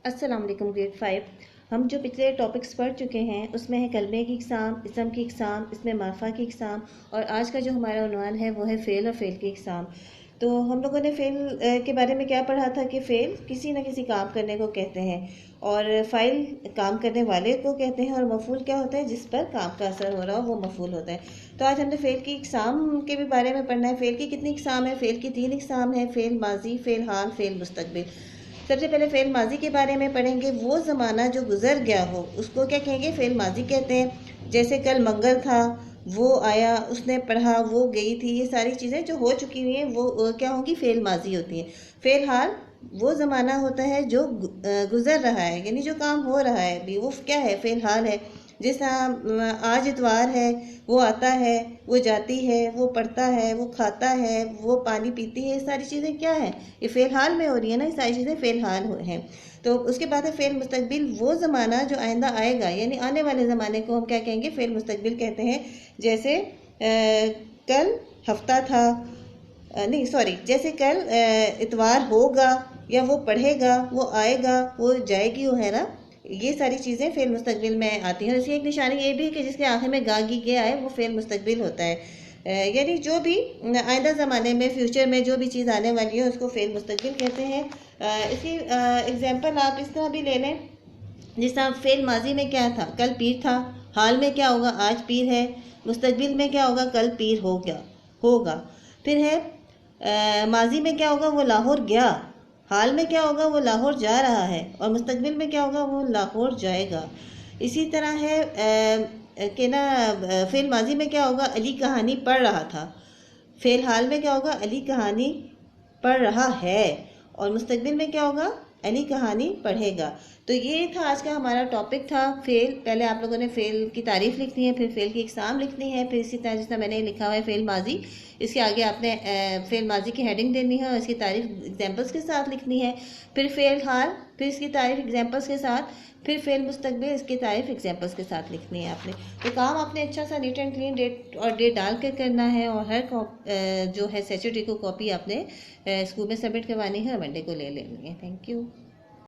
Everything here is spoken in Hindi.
अस्सलाम वालेकुम ग्रेड 5। हम जो पिछले टॉपिक्स पढ़ चुके हैं उसमें है कलमे की इकसाम, इसम की इकसाम, इसमें मारफा की इकसाम, और आज का जो हमारा उन्वान है वो है फ़ेल और फ़ेल की इकसाम। तो हम लोगों ने फ़ेल के बारे में क्या पढ़ा था कि फ़ेल किसी न किसी काम करने को कहते हैं, और फ़ाइल काम करने वाले को कहते हैं, और मफ़ूल क्या होता है जिस पर काम का असर हो रहा हो वो मफ़ूल होता है। तो आज हमने फ़ेल की इकसाम के भी बारे में पढ़ना है। फ़ेल की कितनी इकसाम है? फ़ेल की 3 इकसाम है, फ़ेल माजी, फ़ेल हाल, फ़ेल मुस्तकबिल। सबसे पहले फ़ेल माजी के बारे में पढ़ेंगे। वो ज़माना जो गुजर गया हो उसको क्या कहेंगे? फ़ेल माजी कहते हैं। जैसे कल मंगल था, वो आया, उसने पढ़ा, वो गई थी, ये सारी चीज़ें जो हो चुकी हुई हैं वो क्या होंगी? फ़ेल माजी होती हैं। फ़ेल हाल वो ज़माना होता है जो गुजर रहा है, यानी जो काम हो रहा है अभी, वो क्या है? फ़ेल हाल है। जैसा आज इतवार है, वो आता है, वो जाती है, वो पढ़ता है, वो खाता है, वो पानी पीती है, ये सारी चीज़ें क्या है? ये फ़ेल हाल में हो रही है ना, ये सारी चीज़ें फ़ेल हाल हैं। तो उसके बाद है फ़ेल मुस्तकबिल, वो ज़माना जो आइंदा आएगा, यानी आने वाले ज़माने को हम क्या कहेंगे? फ़ेल मुस्तकबिल कहते हैं। जैसे कल हफ्ता था, नहीं सॉरी, जैसे कल इतवार होगा, या वो पढ़ेगा, वो आएगा, वो जाएगी, वो है ना, ये सारी चीज़ें फ़ेल मुस्तकबिल में आती हैं। और इसकी एक निशानी ये भी है कि जिसके आखिर में गा गी गया है वो फ़ेल मुस्तकबिल होता है। यानी जो भी आइंदा ज़माने में, फ्यूचर में जो भी चीज़ आने वाली है उसको फ़ेल मुस्तकबिल कहते हैं। इसकी एग्जांपल आप इस तरह भी ले लें, जिस तरह फ़ेल माजी में क्या था? कल पीर था। हाल में क्या होगा? आज पीर है। मुस्तकबिल में क्या होगा? कल पीर हो गया होगा। फिर है माजी में क्या होगा? वो लाहौर गया। हाल में क्या होगा? वो लाहौर जा रहा है। और मुस्तकबिल में क्या होगा? वो लाहौर जाएगा। इसी तरह है कि ना, फ़ेल माजी में क्या होगा? अली कहानी पढ़ रहा था। फ़ेल हाल में क्या होगा? अली कहानी पढ़ रहा है। और मुस्तकबिल में क्या होगा? अली कहानी पढ़ेगा। तो ये था आज का हमारा टॉपिक था फ़ेल। पहले आप लोगों ने फ़ेल की तारीफ़ लिखनी है, फिर फ़ेल की इकसाम लिखनी है, फिर इसी तरह जिस तरह मैंने लिखा हुआ है फ़ेल माजी, इसके आगे आपने फ़ेल माजी की हेडिंग देनी है और इसकी तारीफ़ एग्जांपल्स के साथ लिखनी है। फिर फ़ेल हाल, फिर इसकी तारीफ़ एग्जांपल्स के साथ, फिर फ़ेल मुस्तकबिल, इसकी तारीफ़ एग्जांपल्स के साथ लिखनी है आपने। तो काम आपने अच्छा सा नीट एंड क्लीन डेट और डेट डाल कर करना है, और हर जो है सैटरडे को कॉपी आपने स्कूल में सबमिट करवानी है और मंडे को ले लेनी है। Thank you.